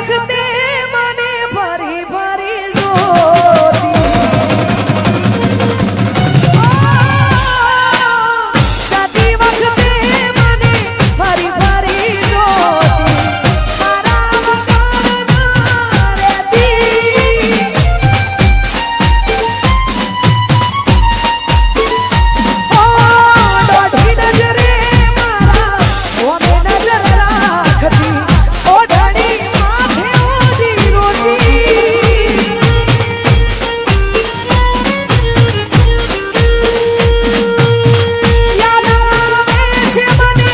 વખતે મને ફરી ફરી જોતી જાતી વખતે મને ફરી ફરી જોતી મારા વગર ના રહેતી ઓ દોઢી નજરે મારા ઓમે નજર રાખતી ઓઢણી માથે ઓઢી રોતી યાદ આવે છે મને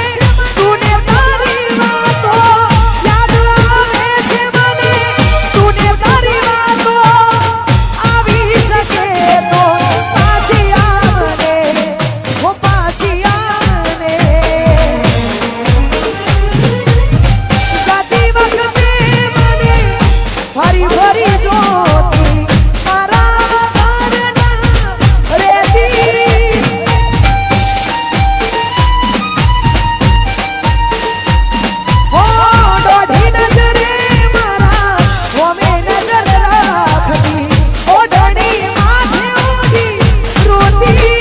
તુને તારી વાતો યાદ આવે છે મને તુને તારી વાતો આવી શકે તો પાછી આવને ઓ પાછી આવને જાતી વખતે મને ફરી ફરી જોતી મારા વગર ના રહેતી ઓ દોઢી નજરે મારા ઓમે નજર રાખતી ઓઢણી માથે ઓઢી રોતી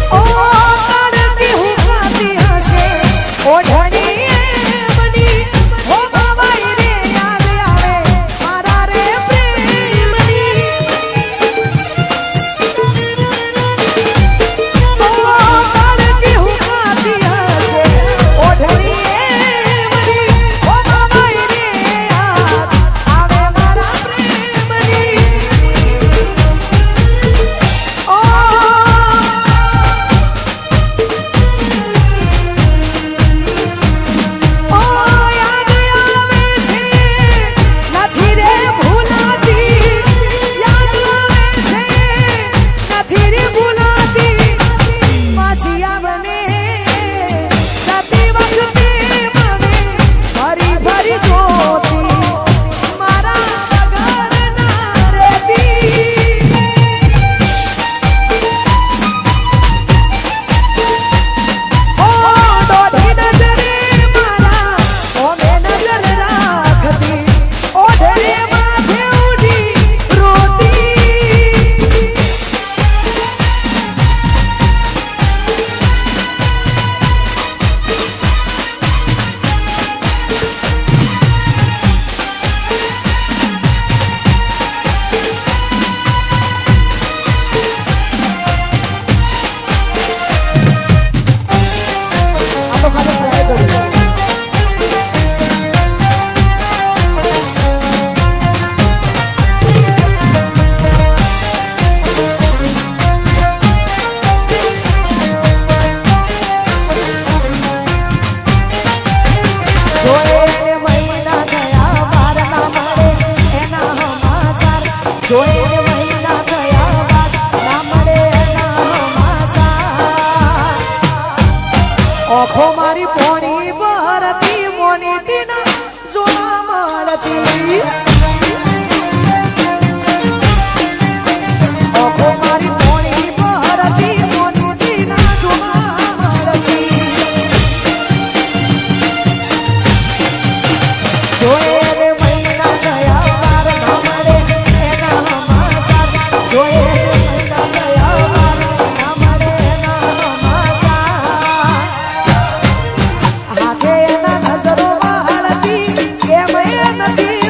ઓ કાળતી હું ખાતી હશે ઓઢણી એમની હો બાબાઈ રે યાદ આવે મારા રે પ્રેમની ઓ કાળતી હું ખાતી હશે ઓઢણી એમની હો બાબાઈ રે યાદ આવે મારા પ્રેમની ઓ ઓ યાદ આવે છે નથી રે ભૂલાતી યાદ આવે છે નથી રે ભૂલાતી પાછી આવને જાતી વખતે મને ફરી ફરી જોતી મારા વગર ના રહેતી ઓ દોઢી નજરે મારા ઓમે નજર રાખતી ઓઢણી માથે ઓઢી રોતી આ તો ખાલી ટ્રાય કરી જોઈને મહિના થયા બાર ના મળે એના સમાચાર જોઈને મહિના થયા બાર ના મળે એના સમાચાર ઓખો મારી પોણી ભરતી મોની તીના જોવા મળતી ઓખો મારી પોણી ભરતી મોની તીના જોવા મળતી જોઈને મહિના થયા બાર ના મળે એના સમાચાર જોઈને મહિના થયા બાર ના મળે એના સમાચાર હાથે એના નજરો વાળતી કેમ એ નથી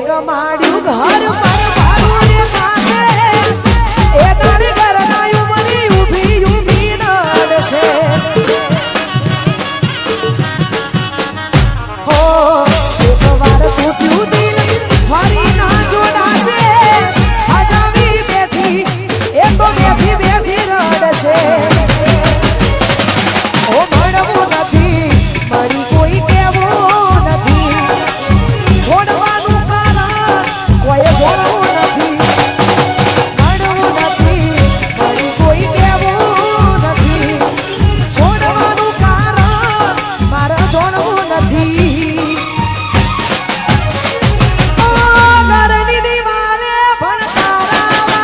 ગમાડ્યું ઘર પર ભાડું રે પાસે એ તારી ઘરનાયું મની ઊભી ઊભી નડશે હો એક વાર તૂટ્યું દિલ ફરી ના જોડાશે હજાવી બેઠી એ તો બેઠી બેઠી રડશે ઓ મળવું નથી મારી કોઈ કેવું નથી છોડવાનું કારણ કોઈ જોડવું નથી મળવું નથી મારી કોઈ કેવું નથી છોડવાનું કારણ મારે જોડવું નથી ઓ ઘરની દિવાલે ભણકારા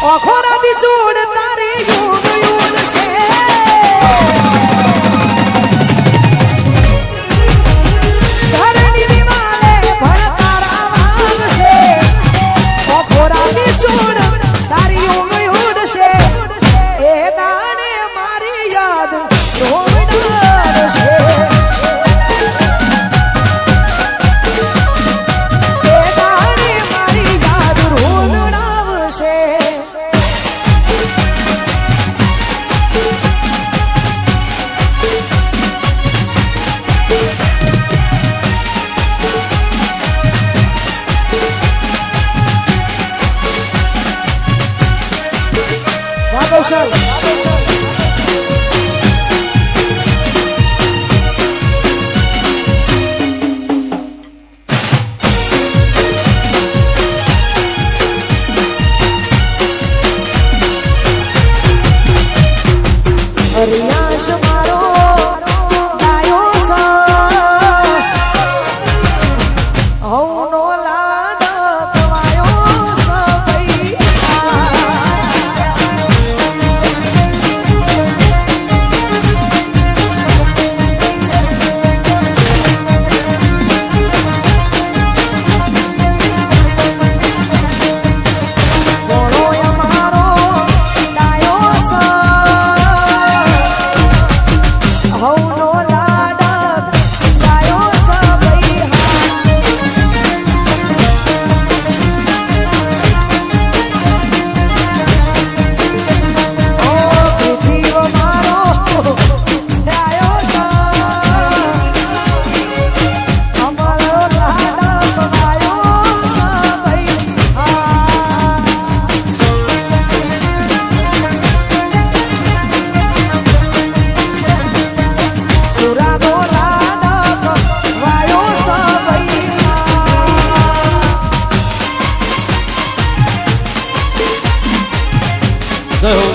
ઓખોરાથી જોડ તારી યુગ યુગ છે ઘરની દિવાલે ભણકારા વાગશે ઓખોરાથી જોડ તારી યુગ યુગ છે એ દાડે મારી યાદ રોવડાવશે એ દાડે મારી યાદ રોવડાવશે વાહ કૌશલ હરિયાશ મારો ગાયો છે હવનો લાડ કવાયો છે બોલો મારો ગાયો છે હવનો લાડ ગાયો છે ઓ પૃથ્વી મારો ગાયો છે અમારો લાડ ગાયો છે સુરાનો લાડ વાયો જય હો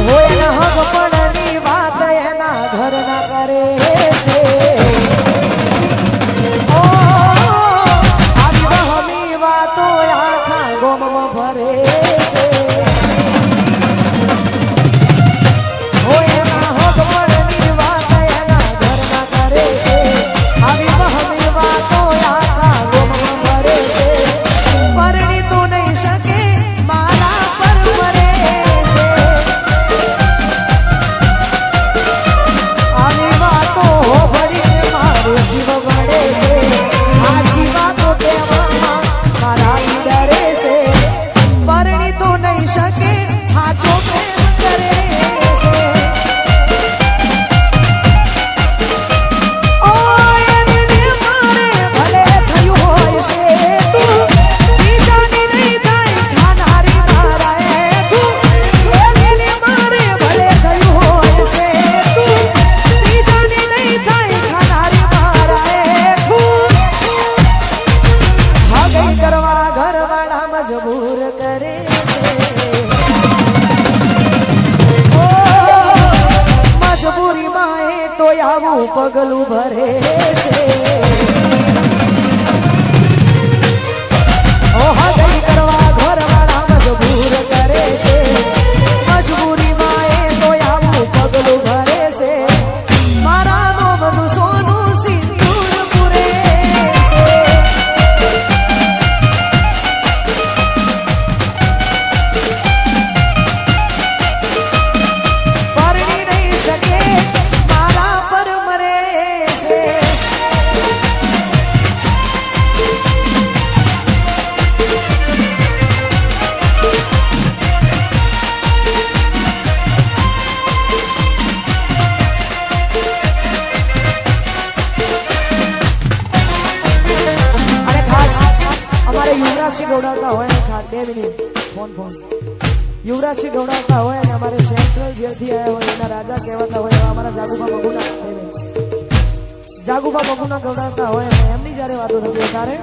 હોય એના હક પડની વાત એના ઘરના કરે છે ઓ આવી વહમી વાતો આખા ગોમમાં ફરે છે હોય એના હક પડની વાત એના ઘરના કરે છે આવી વહમી વાતો આખા ગોમમાં ફરે છે પરણી તો નહીં શકે મારા પર મરે છે આવી વાતો ભરીને મારું જીવ વળે છે આજી વાતો કહેવામાં મારા ડરે છે પરણી તો નહીં શકે હાચો પ્રેમ કરે છે ઓ એમને મારે ભલે થયું હોય છે તું બીજાની નહીં થાય ખાનારી મારા તું એમને મારે ભલે થયું હોય છે તું બીજાની નહીં થાય ખાનારી મારા તું હગઈ કરવા ઘરવાળા મજબૂર કરે છે ઓ મજબૂરીમાં એ તો આવું પગલું ભરે છે યુવરાજસિંહ ગૌડાવતા હોય ને બે મિનિટ ફોન યુવરાજસિંહ ગૌડાવતા હોય અને અમારે સેન્ટ્રલ જેલથી આવ્યા હોય એના રાજા કહેવાતા હોય એવા અમારા જાગુબા મગુના જાગુબા મગુના ગૌડાવતા હોય અને એમની જ્યારે વાતો થતી હોય ત્યારે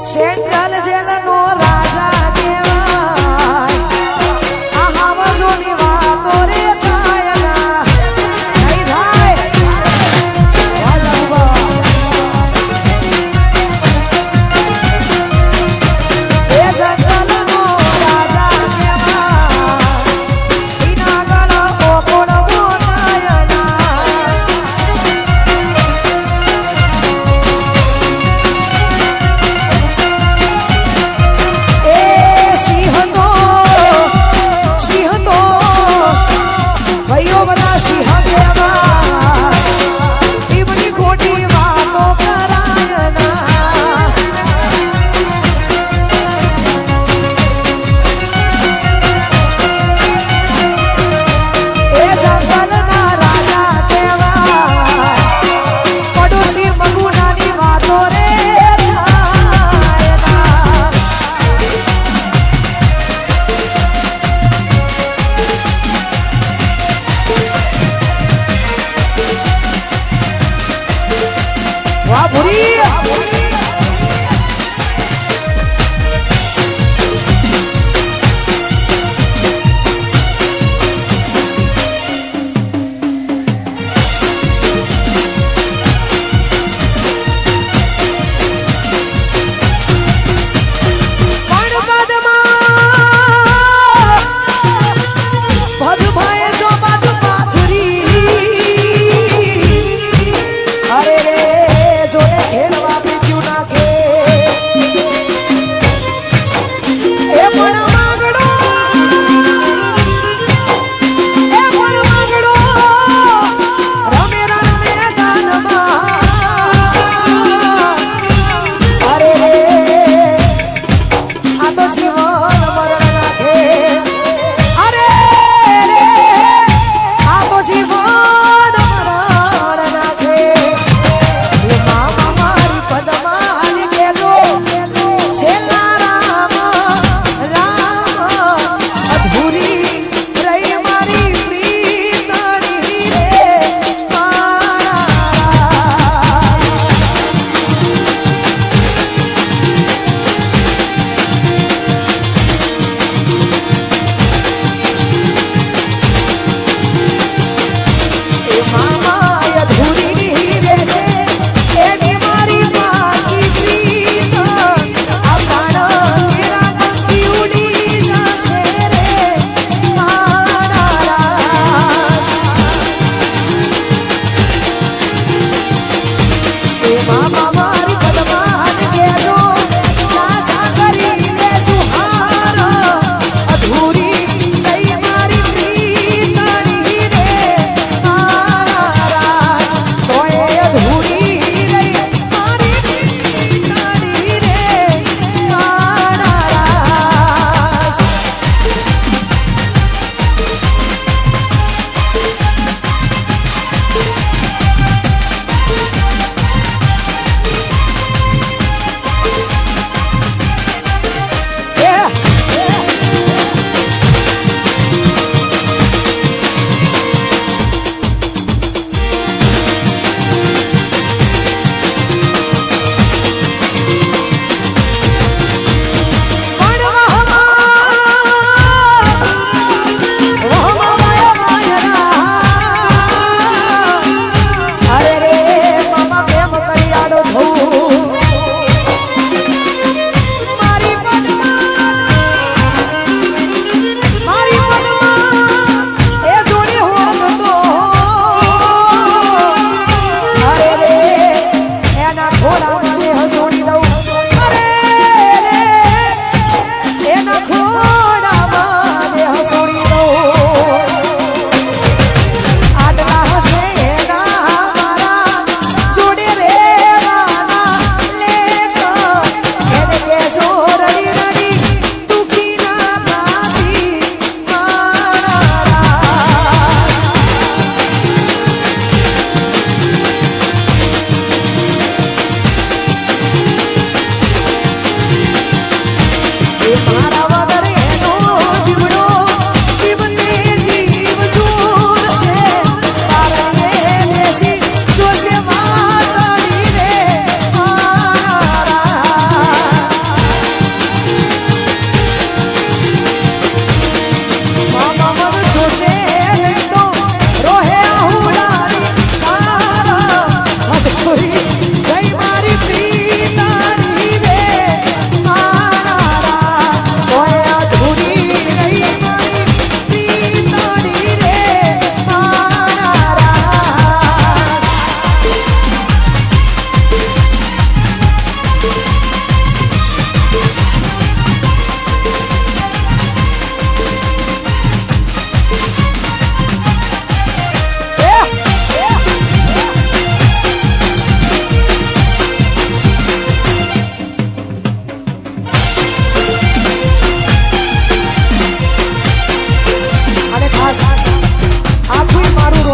સેન્ટ્રલ જેલનો રાજા કહેવાય આ હાવજોની વાતો રે કાયના નહીં થાય વાહ જાગુબા એ સેન્ટ્રલનો રાજા કહેવાય એના ગળા ઓકોડ મોનાયના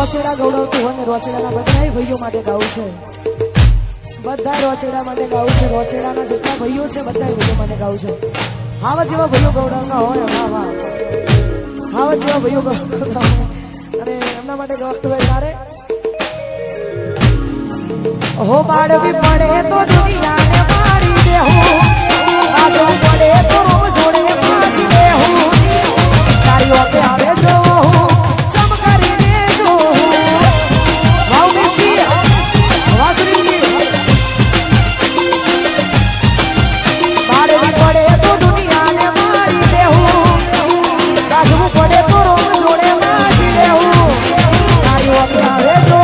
રોચેડા ગૌડવતું હોય ને રોચેડાના બધા ભાઈઓ માટે ગાવું છે બધા રોચેડા માટે ગાવું છે રોચેડાના જેટલા ભાઈઓ છે બધા ભાઈઓ માટે ગાવું છે હાવા જેવા ભાઈઓ ગૌડવના હોય વાહ વાહ હાવા જેવા ભાઈઓ ગૌડવના હોય અને એમના માટે ગવતું હોય તારે હો બાળવી પડે તો દુનિયાને મારી દેવું આસો પડે તો રોમ છોડે પાછી દેવું તારી ઓકે આવે છો ચમકારીને જો વાવ મેસી વાસરી બાળવી પડે તો દુનિયાને મારી દેવું કાજવું પડે તો રોમ છોડે પાછી દેવું તારી ઓકે આવે છો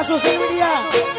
સોશિયલ મીડિયા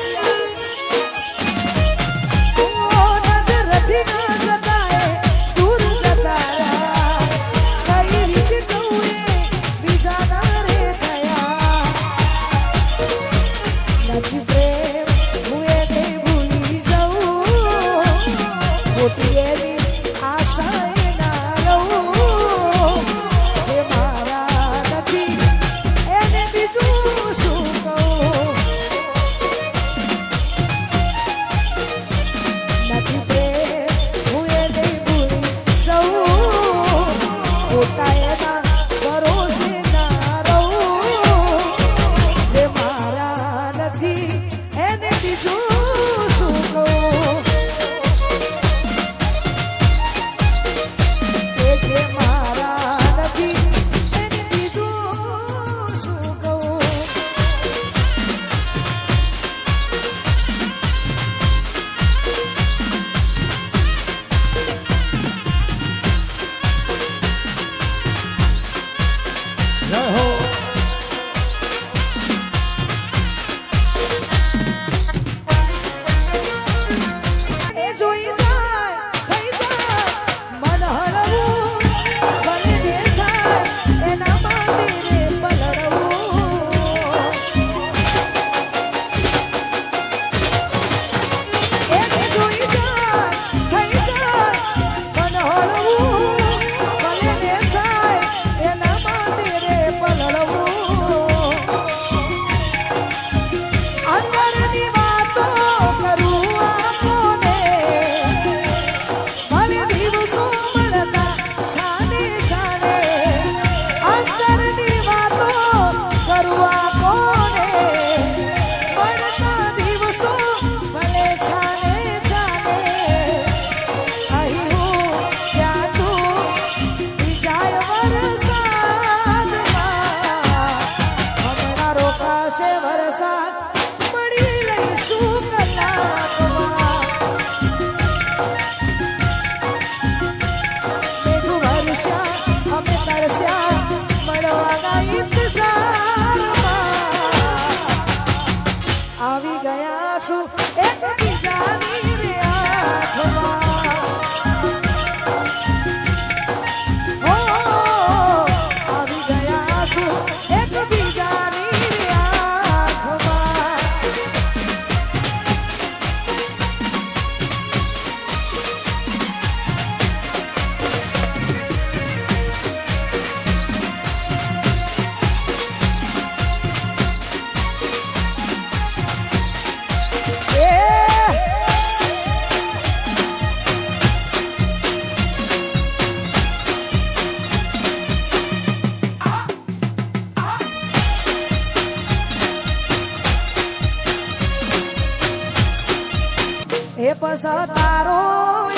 એ પસ તારો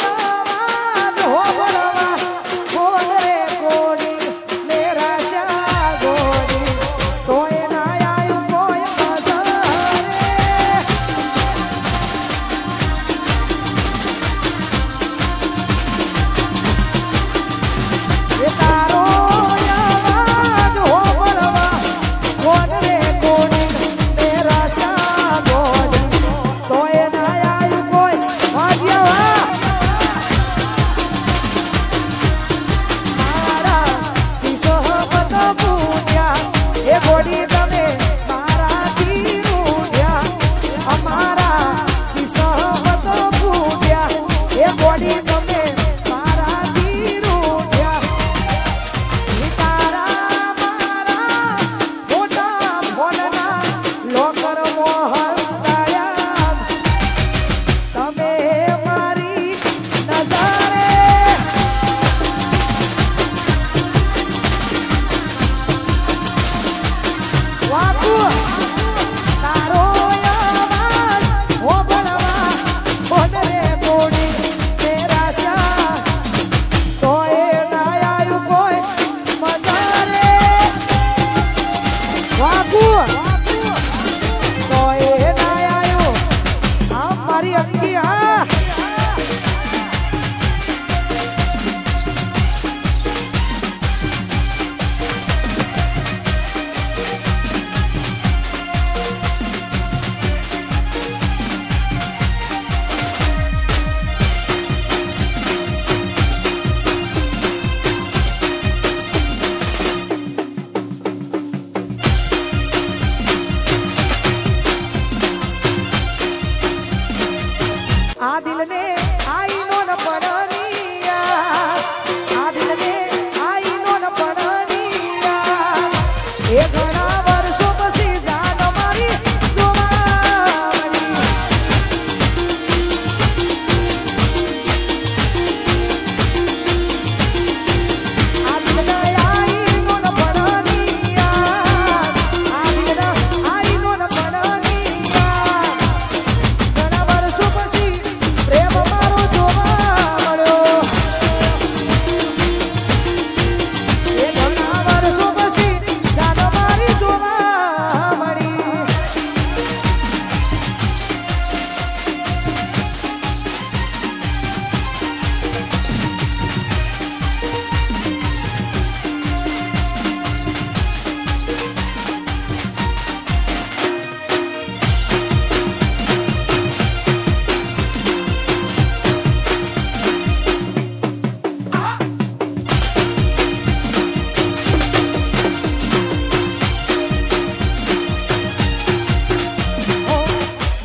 અવાજ હોબળવા કોણ રે કોડી મેરા શા ગોડી તોય ના આયું કોઈ મજરે એ તારો અવાજ હોબળવા કોણ રે કોડી મેરા શા ગોડી તોય ના આયું કોઈ ભાગ્યવા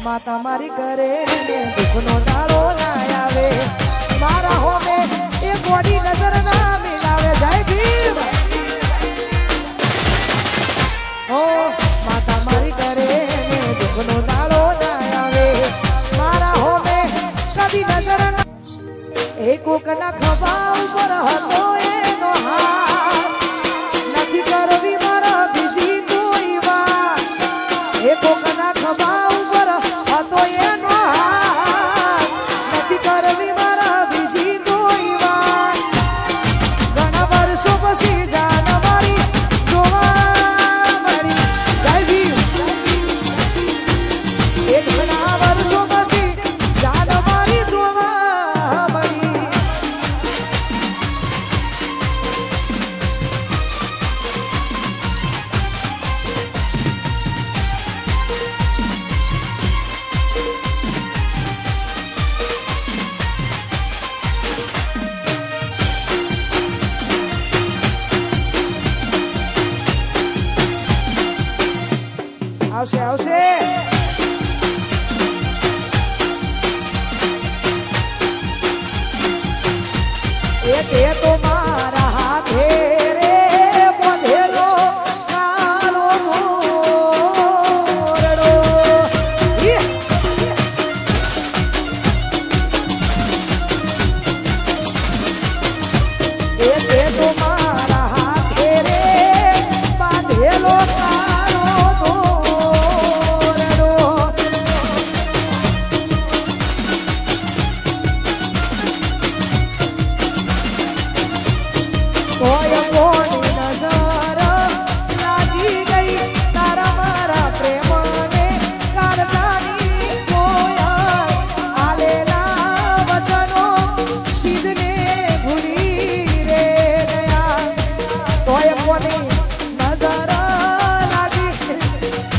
માતા મારી કરે ને દુઃખનો દાડો ના આવે મારા હોમે એ ગોડી નજર ના મિલાવે જય ભીમ ઓ માતા મારી કરે ને દુઃખનો દાડો ના આવે મારા હોમે કદી નજર ના એ કોકના ખભા ઉપર હતો એનો હાથ નથી કરવી મારા બીજી કોઈ વાત એ કોકના ખભા ઉપર હતો એનો હાથ નથી કરવી મારા બીજી કોઈ વાત ઘણા વર્ષો પછી જાન મારી જોવા મળી જય ભીમ એક ઘણા વર્ષો પછી જાન મારી જોવા મળી આવશે આવશે એ તે તો મારા હાથે રે બાંધેલો કાળો મોરડો એ તે તો મારા હાથે રે બાંધેલો કાળો મોરડો કોઈ કોની નજર લાગી ગઈ તારા મારા પ્રેમને કારજાની કોયલ આલેલા વચનો સિદ્ધને ભૂલી રે ગયા કોઈ કોની નજર લાગી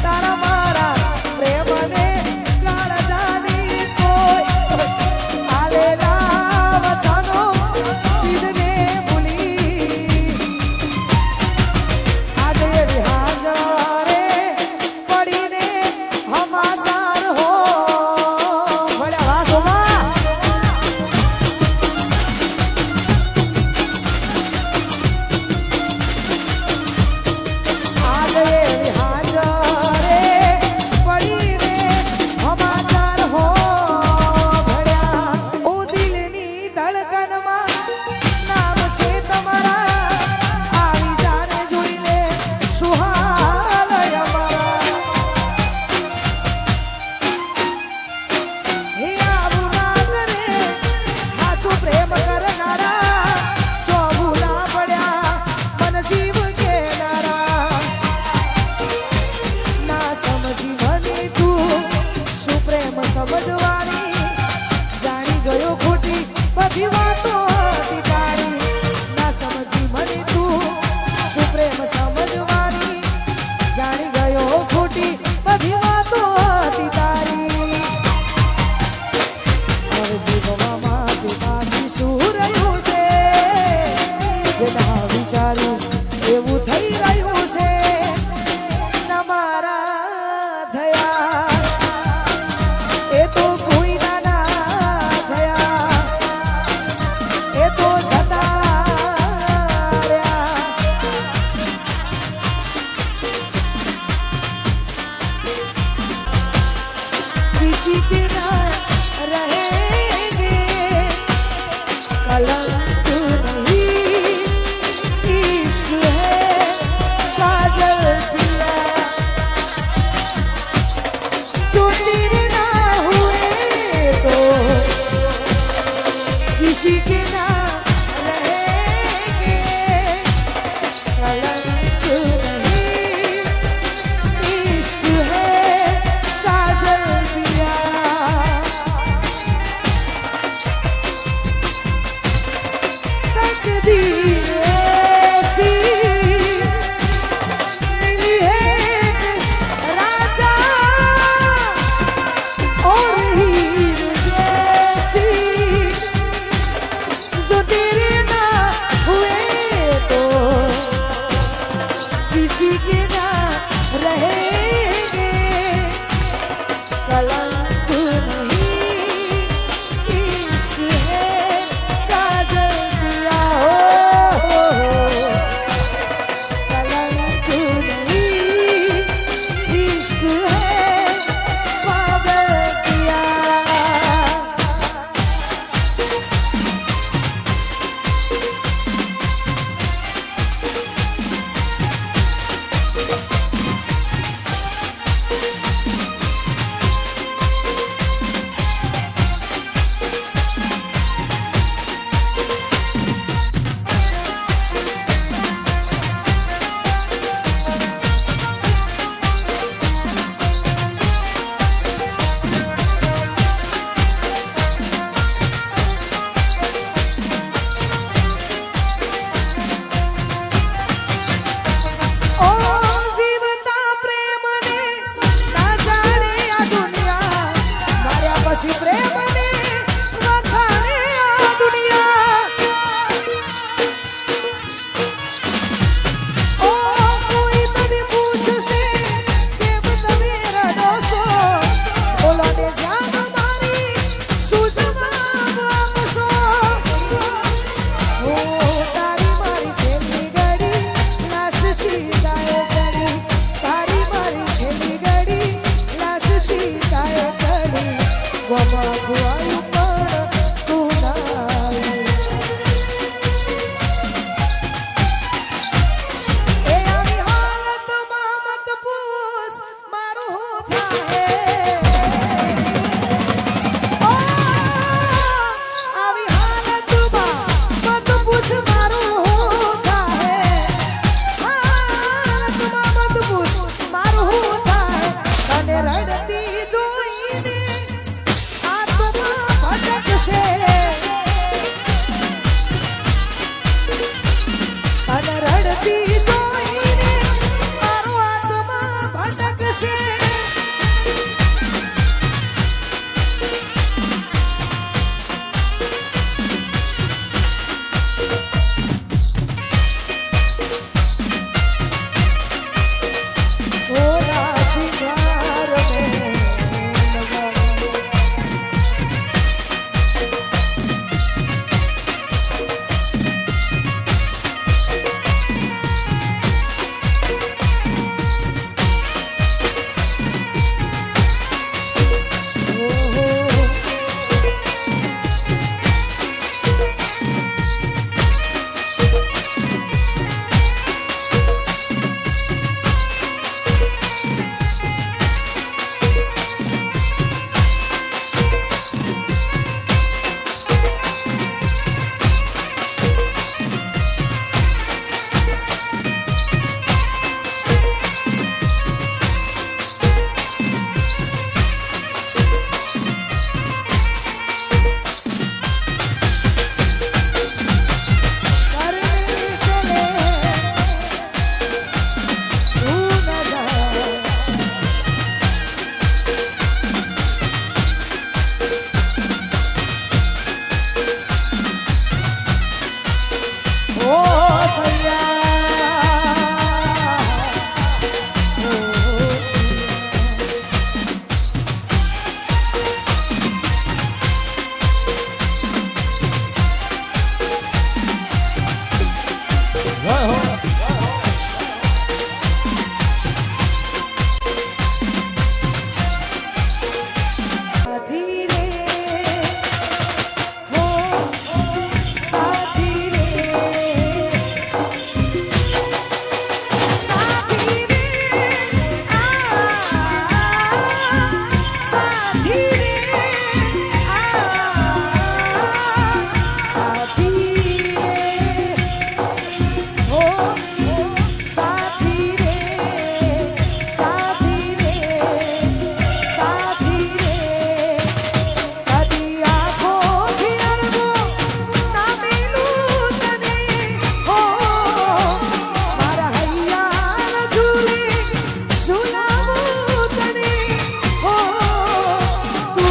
તારા મારા પ્રેમને કારજાની કોયલ આલેલા વચનો સિદ્ધને ભૂલી આજે વિહાજરે પડીને હમાચાર હો ભળ્યા વાસોમાં આજે વિહાજરે પડીને હમાચાર હો ભળ્યા ઓ દિલની ધડકનમાં નામ છે તમારા આવી જાને જોઈને સુહાલ અમારા હે આવું ના કરે સાચો પ્રેમ કરનારા જો ભૂલા પડ્યા મન જીવ કેનારા ના સમજી મને તું શું પ્રેમ સમજવાની જાણી ગયો ખોટી બધી વાતો હતી તારી ના સમજી મને તું શું પ્રેમ સમજવાની જાણી ગયો ખોટી બધી વાતો હતી તારી હવે જીવવામાં માથે બાકી શું રહ્યું છે જેના વિચાર્યું એવું થઈ રહ્યું છે ના મારા થયા એ તો કોઈ ના થયા એ તો જતા રહ્યા किसी के ना रहेंगे कलंक नहीं इश्क है काजल पिया जो तेरे ना हुए तो किसी के ना रहेंगे कलंक नहीं इश्क है काजल पिया ગોમાં ગુવાયું પણ તું ના આવી. એ આવી હાલતમાં મત પૂછ મારું હું થાય. ઓ, આવી હાલતમાં મત પૂછ મારું હું થાય. હાલતમાં મત પૂછ મારું હું થાય. અને રડતી જોઈને આત્મા ભટકશે. અને રડતી જોઈને મારો આત્મા ભટકશે. સોના સિંગાર મેં લગાવ્યો. જય હો સાથી રે હો સાથી રે સાથી રે સાથી રે સાથી હો સાથી રે સાથી રે સાથી રે કદી આંખોથી અડવો ના મેલું તને હો મારા હૈયા ઝૂલે ઝૂલાવું તને હો તું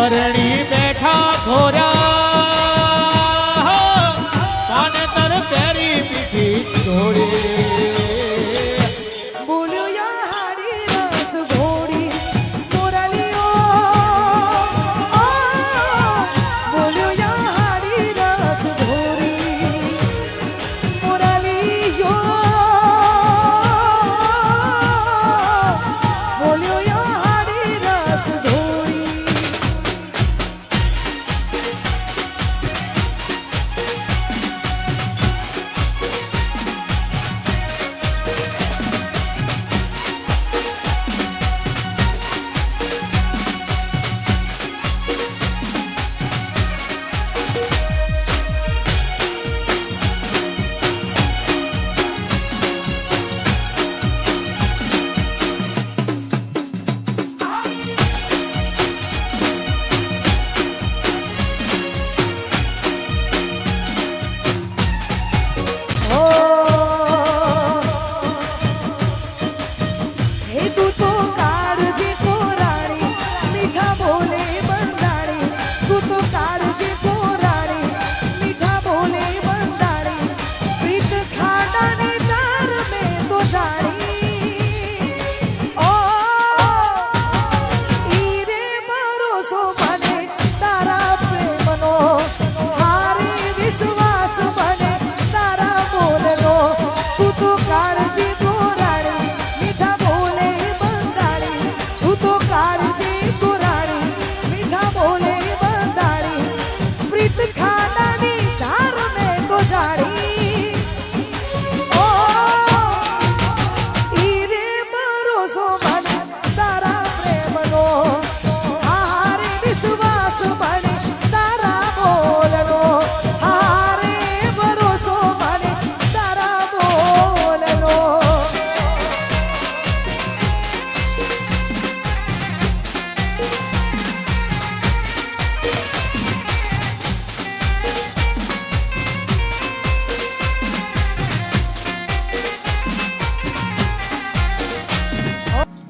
પરણી બેઠા ઘોર્યા પાને તર પેરી પીઠી જોડી બોલ્યો યા હાડી રસ ઘોડી મોરલીઓ બોલ્યો યા હાડી રસ ઘોડી મોરલીઓ બોલ્યો યા હાડી રસ ઘોડી હે તું તો કાળજી કોરાણી મીઠા બોલે બંધાણી તું તો કાળજી કોરાણી મીઠા બોલે બંધાણી પ્રીત ખાડાની તાર મેં તો જાણી ઓ ઈ રે ભરોસો મને તારા પ્રેમનો હારે વિશ્વાસ મને તારા બોલનો તું તો કાળજી કોરાણી મીઠા બોલે બંધાણી તું તો કાળજી કોરાણી મીઠા બોલે બંધાણી પ્રીત ખાડાની ધાર મેં તો જાણી ઓ ઈ રે ભરોસો મને તારા પ્રેમનો હારે વિશ્વાસ મને તારા બોલનો હારે ભરોસો મને તારા બોલનો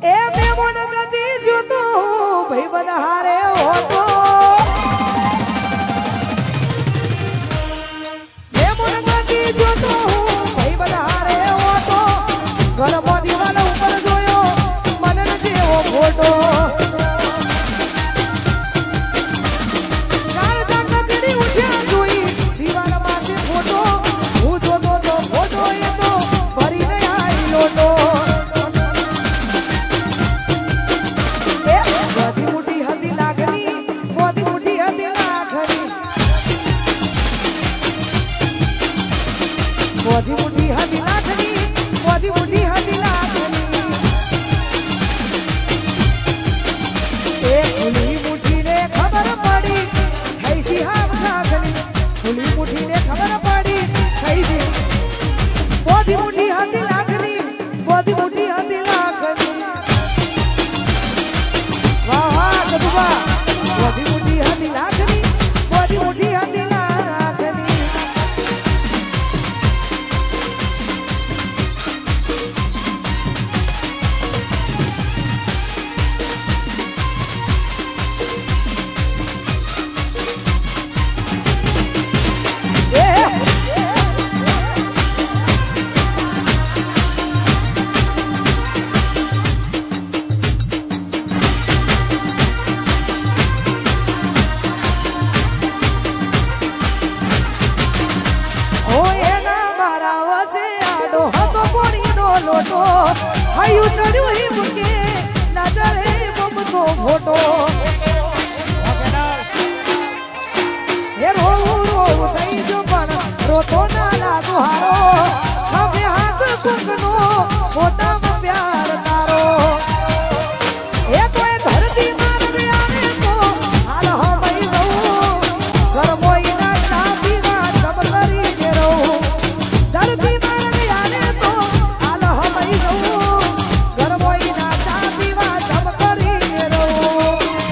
એ મેમોન ગદી જોતો ભાઈ બનહારે હોતો મેમોન ગદી જોતો ભાઈ બનહારે હોતો ગળમો દીવાલ ઉપર જોયો મનન જેવો ફોટો ચાલતા કકડી ઉઠ્યા જોઈ દીવાલ પાસે ફોટો હું જોતો તો ફોટો એ તો ભરીને આઈ લોટો એ બધી મોટી હતી લાગણી બધી મોટી હતી લાગણી બધી મોટી હતી લાગણી બધી મોટી હતી લાગણી એ ખુલ્લી મુઠ્ઠીને ખબર પડી થઈ સી હાવ સાગની ખુલ્લી મુઠ્ઠીને ખબર પડી થઈ સી બધી મોટી હતી લાગણી બધી મોટી હતી લાગણી વાહ વાહ કદુબા બધી મોટી હતી લાગણી બધી મોટી હતી લાગણી ઓ એના મારા વચ્ચે આડો હતો પોણીનો લોટો હૈયું ચડ્યું હિમ કે નજરે બમતો ફોટો એ રોવું રોવું થઈ જો પણ રોતો ના લાગુ હારો હવે હાથ કુકનો ફોટામાં પ્યાર તારો એ કોઈ ધરતી મારવે આવે તો હાલ હમઈ રહું ગરમોઈ ના ચા પીવા સબ કરીને રહું ધરતી મારવે આવે તો હાલ હમઈ રહું ગરમોઈ ના ચા પીવા સબ કરીને રહું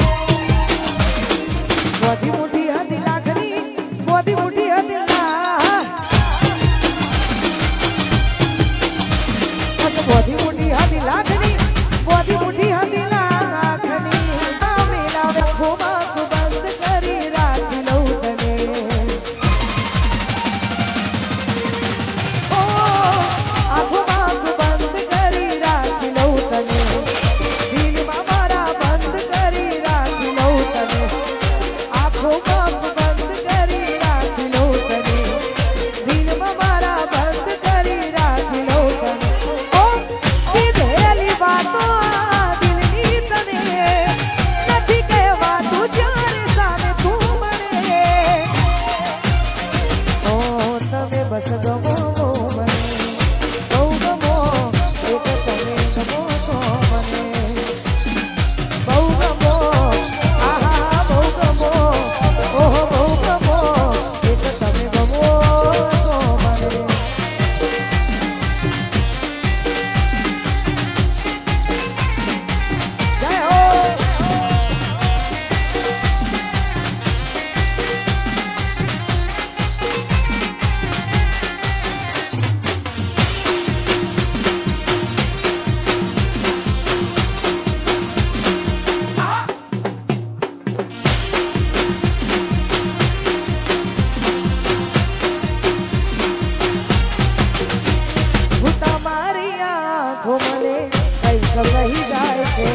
છે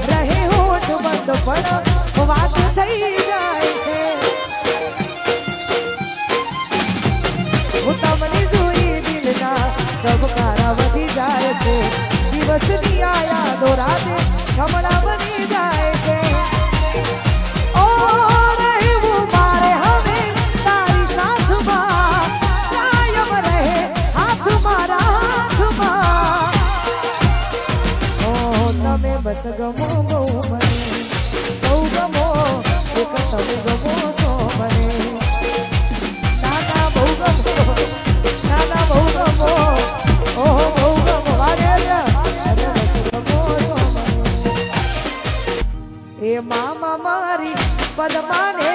રહે હોઠ બંધ પણ વાત થઈ જાય છે હું તમને જોઈ દિલના ધબકારા વધી જાય છે દિવસની આ યાદો રાતે છમડા બની જાય છે ઓ રહેવું મારે હવે તારી સાથમાં કાયમ રહે હાથ મારા હાથમાં ઓ તમે બસ ગમો બહુ મને બહુ ગમો એક તમે ગમો છો મને નાના બહુ ગમો નાના બહુ ગમો ઓહો બહુ ગમો અરે અરે બસ ગમો છો મને એ મામા મારી પદમાને